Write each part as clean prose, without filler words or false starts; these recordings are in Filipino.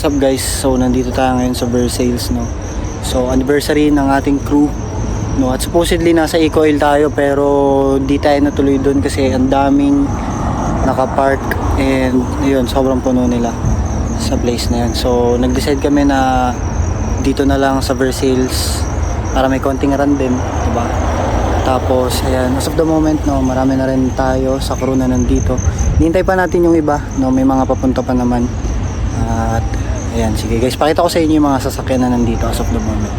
What's up guys? So nandito tayo ngayon sa Versailles, no. So anniversary ng ating crew, no. At supposedly nasa Eco Oil tayo pero di tayo natuloy doon kasi ang daming nakapark and yun, sobrang puno nila sa place na yun. So nag-decide kami na dito na lang sa Versailles para may konting run din, diba? Tapos ayan, as of the moment, no, marami na rin tayo sa crew na nandito. Hintay pa natin yung iba, no, may mga papunta pa naman. At ayan, sige guys, pakita ko sa inyo yung mga sasakyan na nandito as of the moment.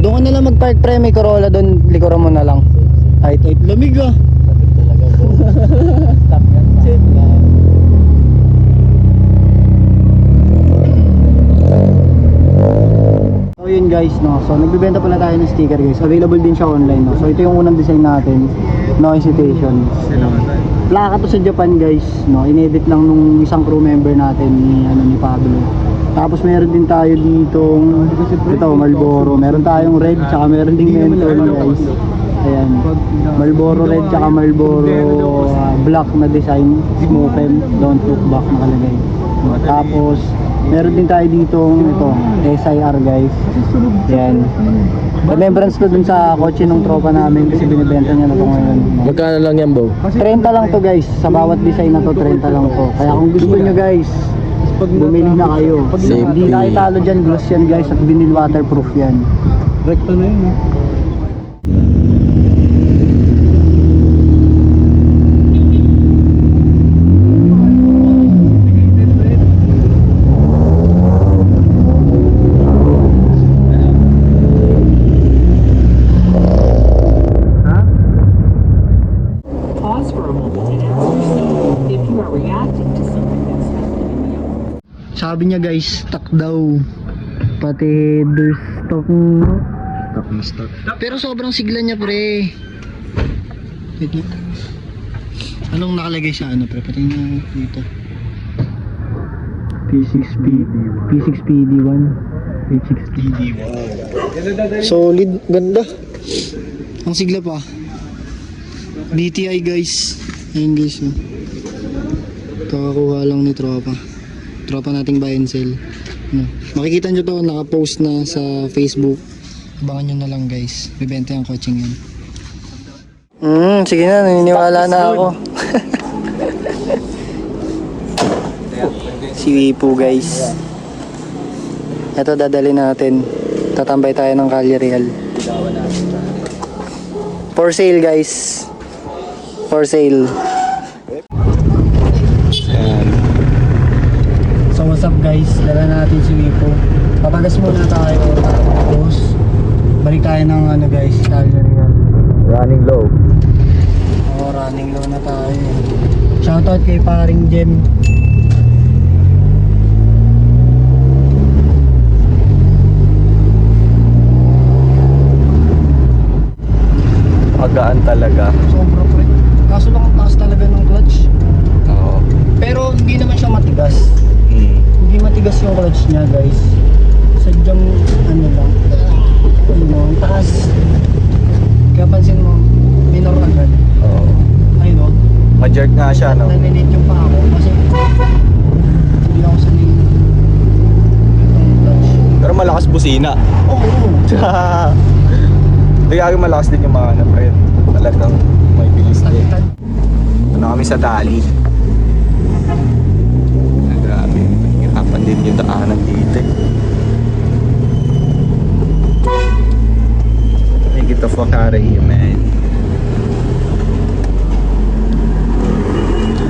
Doon ka na lang mag-park pre, may Corolla doon, likuran mo na lang. Ay, type lamig ah. Talaga bro. Stop yan. So yun guys, no. So nagbebenta pala tayo ng sticker guys. Available din siya online, no. So ito yung unang design natin, no hesitation. Plaka to sa Japan guys, no. Inedit lang nung isang crew member natin ni Pablo. Tapos meron din tayo dito, ito Marlboro. Meron tayong red, tsaka meron ding menthol guys. Ayan, Marlboro red, tsaka Marlboro black na design. Smoke don't look back nakalagay. Tapos meron din tayo dito ito SIR guys. Ayan, remembrance to dun sa kotse ng tropa namin kasi binibenta niya na to ngayon. Magkano lang yan bro? 30 lang to guys, sa bawat design na to 30 lang to. Kaya kung gusto nyo guys, bumili na kayo. Hindi tayo talo dyan, gloss yan guys at vinyl waterproof yan. Rekta na yun eh. Sabi niya guys, stuck daw. Pati there's stock na stock. Pero sobrang sigla niya pre. Wait na. Anong nakalagay sa ano pre? Pati niya dito. P6PD1. Solid, ganda. Ang sigla pa. BTI guys. Ayun guys. Kakakuha lang ni tropa nating buy and sell, no. Makikita nyo to, nakapost na sa Facebook. Abangan nyo na lang guys, bibenta yung coaching yan. Sige na, naniniwala na ako. Si Wipo guys. Ito dadali natin, tatambay tayo ng Calle Real. For sale guys, for sale. What's up guys, dala natin si Wipo. Papagas muna tayo. Tapos balik tayo ng ano guys, Calle Real. Running low. Running low na tayo. Shoutout kay paring Jem. Gaan talaga. Sobra pre. Kaso lang ang taas talaga ng clutch. Oo. Pero hindi naman siya matigas. Hmm. Hindi matigas yung clutch niya guys. Sadyang ano lang. Ano, ang taas. Kaya pansin mo, minor agad. Oo. Ayun o. Ma-jerk nga siya, no? Naninit yung pa ako kasi hindi ako sanay itong clutch. Pero malakas busina. Oo. Hindi kaya malakas din yung mga ano, pre. Talagang may bilis din. Tagtag. Ito na kami sa Dali. Ah, grabe. Hirapan din yung daanan dito eh. Make it the fuck out of here, man.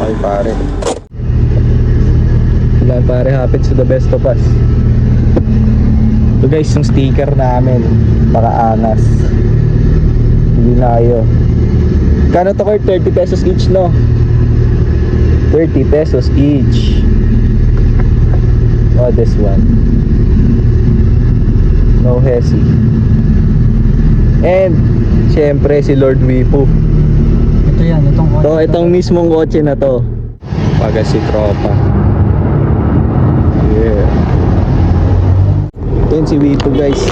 Okay, pare. Wala, pare. Happens to the best of us. Ito guys, yung sticker namin. Baka angas. Hindi na kayo. Kano to, Kurt? 30 pesos each, no? 30 pesos each. Oh, this one. No hesi. And, syempre, si Lord Wipo. Ito yan, itong kotse. To, itong mismong kotse na to. Paga si Tropa. Yeah. Ito yun si Wipo, guys.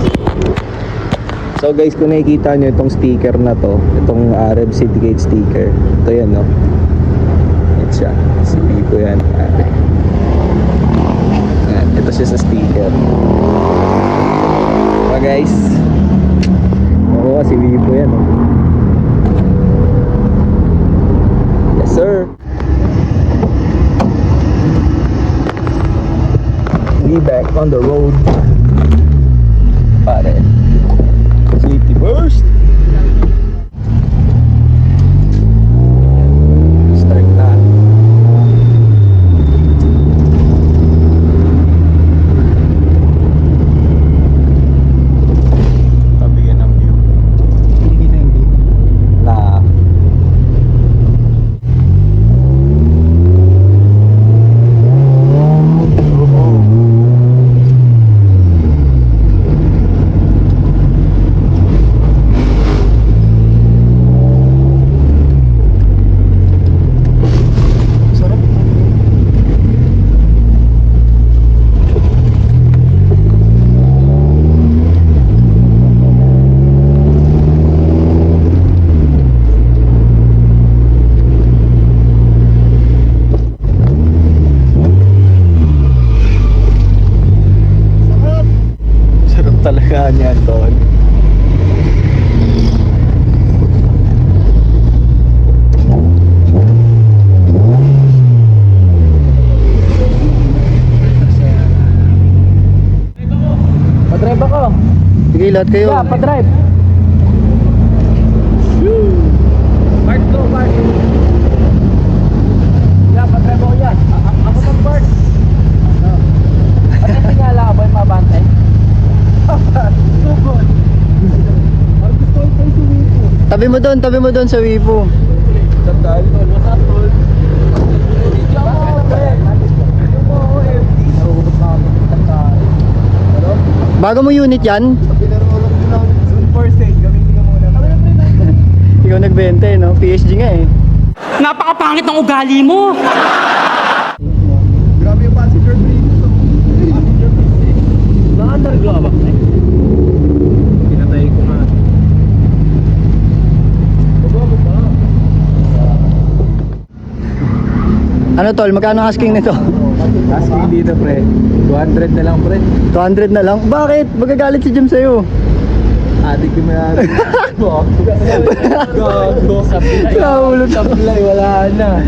So guys, kung nakikita nyo itong sticker na to, itong Arab Syndicate sticker, ito yan, no? Ito siya, si Pipo yan, pare. Yan, ito siya sa sticker. So guys, oo, si Pipo yan, no? Yes sir. We back on the road, pare. Safety burst. Start na. Pabigyan ng view. Hindi kita yung view. Na. Sarap. Sarap. Sarap talaga niyan, tol. Pa-drive ako. Sige, lahat kayo. Yeah, pa-drive. Bart, go, Bart. Yeah, pa-drive ako yan. Ako ng Bart. At yung tingala ka ba yung mabantay? Sugod. Ang gusto ko ito si Wipo. Tabi mo doon sa Wipo. Sandal, tol. What's up, tol? Video mo, Ben. Oo, FD. Nahuhulog na ako. Ano? Bago mo unit yan? Soon for sale, gamitin ka muna. Ikaw nagbenta eh, no? PSG nga eh. Napakapangit ng ugali mo! Grabe yung passenger breeze. Naka-underglow ba? Pinatay ko nga. Bago pa. Ano tol, magkano asking nito? Asking dito, pre. 200 na lang, pre. 200 na lang? Bakit? Magagalit si Jim sa'yo. Adik yung mayari. Gago. Nahulog. Supply, wala na.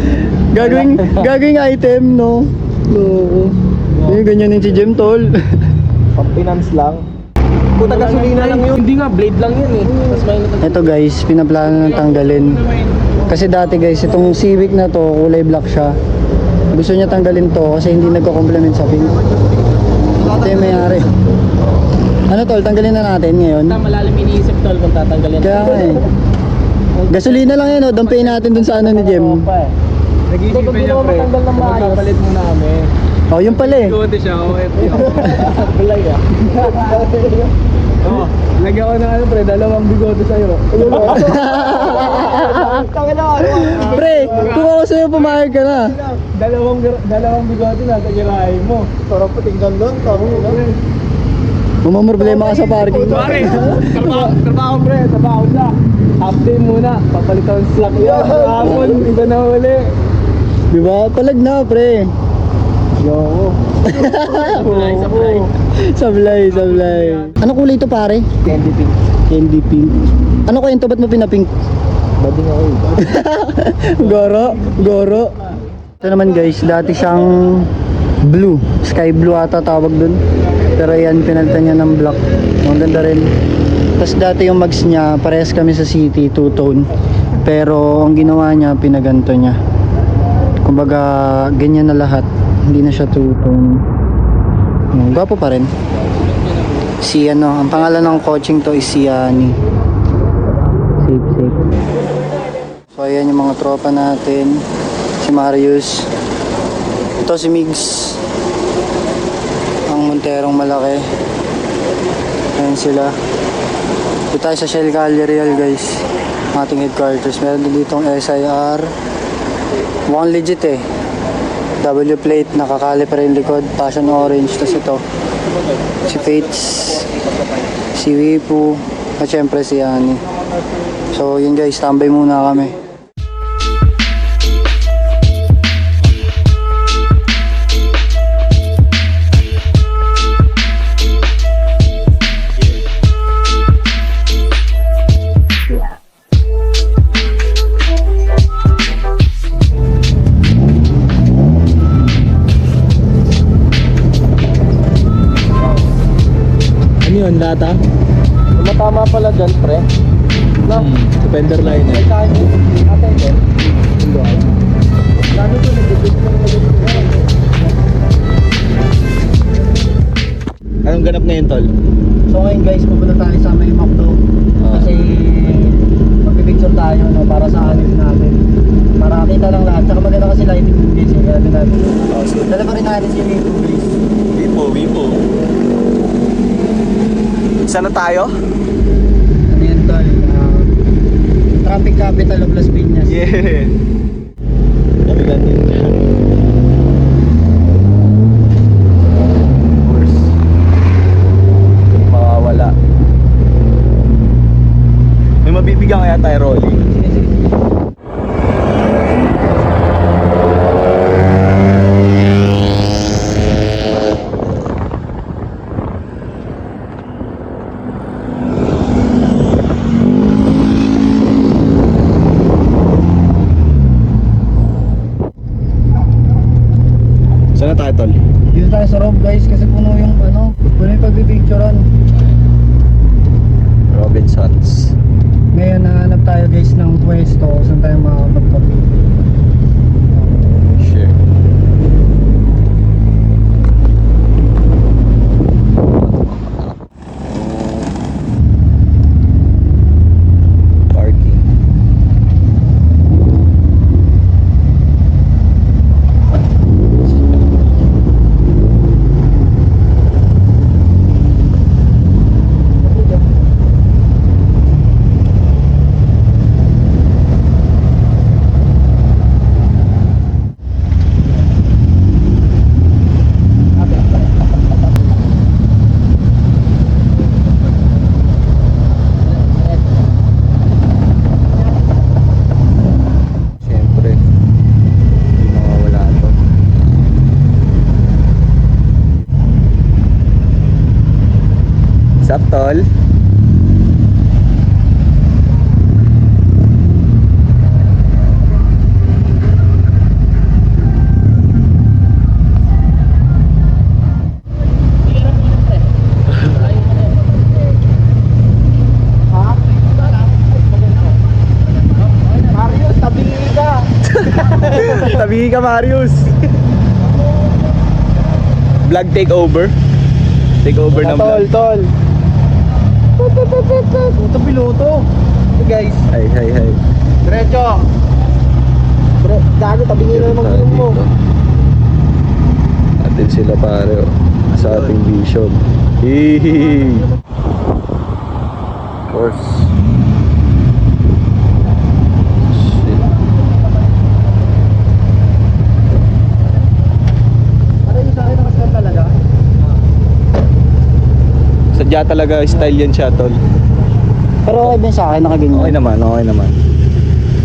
Gagawing item, no? Loko. Ganyan si Jim tol. Pang-finance lang. Puta gasolina lang yun. Hindi nga, blade lang yun eh. Tapos may Ito guys, pinaplano ng tanggalin. Kasi dati guys, itong Civic na to, kulay black siya. Gusto niya tanggalin to kasi hindi nagko-complement sa pink. Ito yung mayari. Ano tol, tanggalin na natin ngayon. Malalim iniisip tol kung tatanggalin. Kaya nga eh. Gasolina lang yan, dampayin natin dun sa ano ni Jim. nag-iisipan niya, pre. Magpapalit muna kami. Oh, yun pala eh. Kukunti siya, oh, eto yun. Bulay ah. Oh, Lagyan ko na ano pre, dalawang bigote sa'yo. Pre, kung ako sa'yo pumayag ka na. Dalawang bigote nasa girahin mo. Sarap patinggan doon, tamo na. Mamamroblema ka sa parking. Pare, trabaho pre, trabaho siya. Half day muna, papalitan ng slack yan. Hapon, iba na uli. Diba? Palag na, pre. Yoko. Sablay. Ano kulay ito, pare? Candy pink. Candy pink. Ano kwento? Ba't mo pinapink? Bading ako eh. Goro. Ito naman guys, dati siyang blue. Sky blue ata tawag dun. Pero yan, pinalitan niya ng black. Ang ganda rin. Tapos dati yung mags niya, parehas kami sa city, two-tone. Pero ang ginawa niya, pinaganto niya. Kumbaga, ganyan na lahat. Hindi na siya two-tone. Gwapo pa rin. Si ano, ang pangalan ng coaching to is si Yani. Safe. So ayan yung mga tropa natin. Si Marius. Ito si Migs. Ang Monterong malaki. Ayan sila. Dito tayo sa Shell Calle Real guys. Ating headquarters. Meron din ditong SIR. Mukhang legit eh. W plate, nakakali pa rin likod. Passion orange. Tapos ito. Si Fates. Si Wipu. At syempre si Yani. So yun guys, tambay muna kami. Ano yun, data? Matama pala dyan, pre. No? Sa fender liner. Anong ganap ngayon, tol? So ngayon guys, pupunta tayo sa may McDo. Kasi magpipicture tayo no, para sa anime natin. Para kita lang lahat. Tsaka maganda kasi lighting din guys. Yung gagawin natin. Dala pa rin natin si Wipo guys. Wipo. Saan na tayo? Ano yan tol? Traffic capital of Las Piñas. Yeah. Dabilan din dyan. Of course. Makawala. May mabibigyan kaya tayo, Rolly? Saan na tayo, tol? Dito tayo sa Rob guys kasi puno yung pagpipicturean. Robinsons. Ngayon nahanap tayo guys ng pwesto saan tayo makakapag-coffee. Sure. Parking. Siyempre, hindi mawawala ito. Sup, tol? Marius, tabingi ka! Tabi ka, Marius. Vlog takeover. Takeover ng vlog. Tol! Puto piloto! Hey guys, Hi. diretso! Bro, gago, tabingi na naman gulong mo. Atin sila pare, oh. Sa ating vision. Hihihi. doors. Shit. Ano yung sa akin nakascan talaga? Sadya talaga style yan siya, tol. Pero okay din sa akin, nakaganyan. Okay naman, okay naman.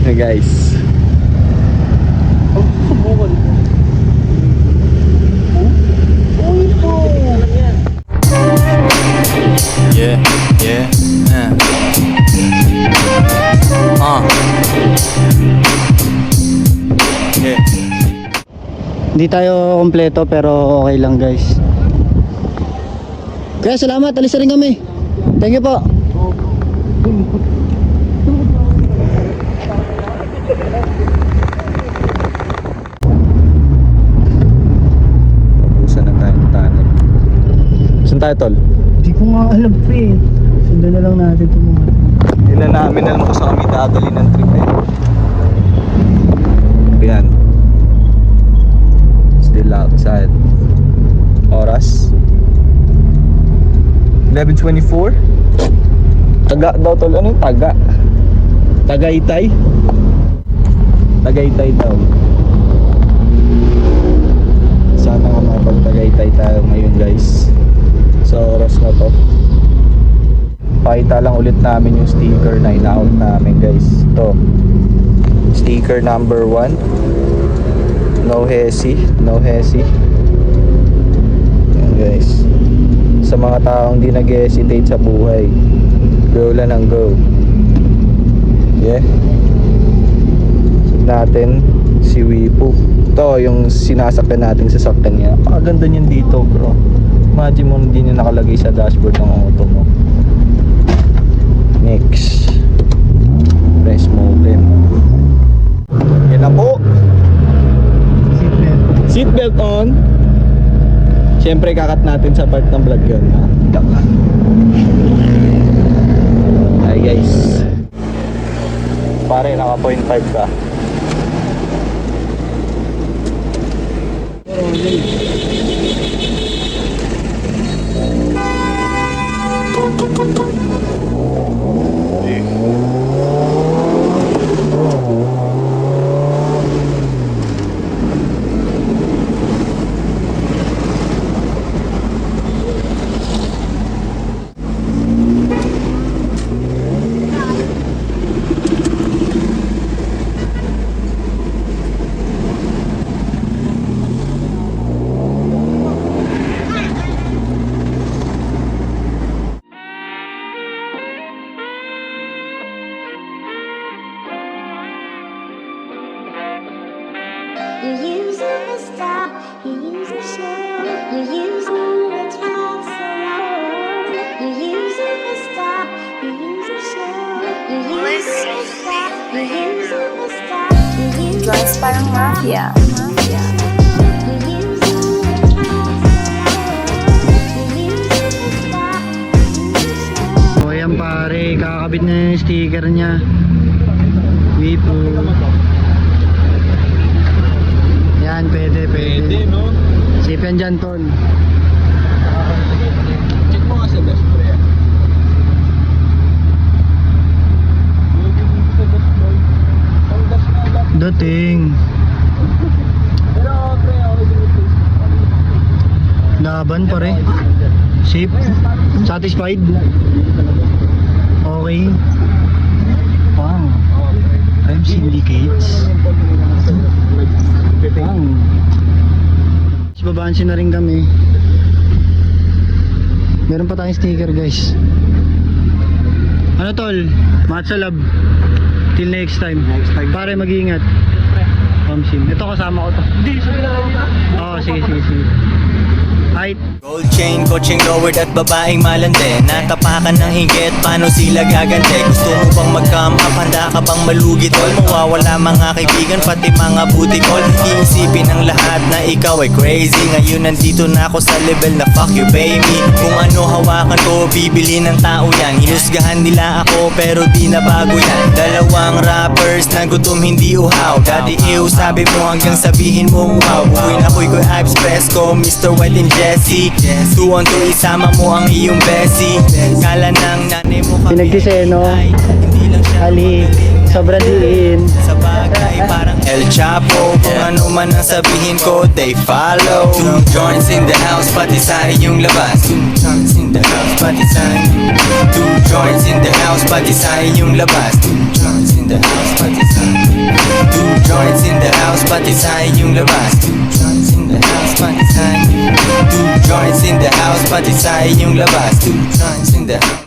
Hey guys. Yeah, yeah, yeah. Hindi tayo kompleto pero okay lang guys. Kaya salamat, alis na rin kami. Thank you po. Ubusan na tayo ng tunnel. Saan tayo, tol? Hindi ko nga alam pre. Sundan na lang natin ito mga. Hindi na namin alam kung saan kami dadali ng trip eh. Ayan. Still outside. Oras 11:24. Taga daw, tol. Ano yung taga? Tagaytay? Tagaytay daw. Sana nga mapag-Tagaytay tayo ngayon guys. Sa oras na to. Pakita lang ulit namin yung sticker na in-out namin guys. Ito. Sticker number 1. No hesi. No hesi. Yan guys. Sa mga taong di nag-hesitate sa buhay, go lang ang go. Yeah. Natin si Wipo. Ito yung sinasakyan natin sa sakyan niya. Pakaganda niyan dito bro. Imagine mo hindi niya nakalagay sa dashboard ng auto mo. Next. Press mode. Yan na po. Seatbelt on. Siyempre kakat natin sa part ng vlog yun. Hi guys. Pare naka 0.5 ka. You use me to stop, you use me to show, you use me to talk so long. You use me to stop, you use me to show, you use me to stop, you use me to stop, you use me Guys, parang mafia. you use me to talk so long. You use me to stop, you use me to show. O yan pare, kakabit na yung sticker niya. Wipo. Yan, pwede. no? Safe yan dyan, tol. Check mo nga sa dashboard. Dating. Laban pare. Safe. Satisfied. Okay. Wow. Prime syndicates. Wow. Babansin na rin kami. Meron pa tayong sticker guys. Ano tol? Matcha love. Till next time. Pare mag-iingat. Pamsim. Ito kasama ko to. Hindi, sige lang. Oo, sige. Height. Gold chain, coaching lowered at babaeng malande. Natapakan ng higit, paano sila gagante? Gusto mo bang mag-come up? Handa ka bang malugi tol? Mawawala mga kaibigan, pati mga buti call. Iisipin ng lahat na ikaw ay crazy. Ngayon nandito na ako sa level na fuck you baby. Kung ano hawakan ko, bibili ng tao yan. Hinusgahan nila ako pero di na bago yan. Dalawang rappers na gutom hindi uhaw. Dati sabi mo hanggang sabihin mo wow. Buhay na ko'y Ives Fresco, Mr. White and Jet. Jessie 2 on 2 isama mo ang iyong Bessie. Kala ng nanay mo kami Pinagdiseno. ay hindi lang siya Ali, sobrang diin. sa bagay parang El Chapo. Kung ano man ang sabihin ko, they follow. 2 joints in the house, pati sa iyong labas. 2 joints in the house, pati sa iyong 2 joints in the house, pati sa iyong labas. 2 joints in the house, pati sa 2 joints in the house, pati sa iyong labas. 2 joints in the house, pati sa 2 joints in the house, pati sa iyong labas. 2 joints in the house.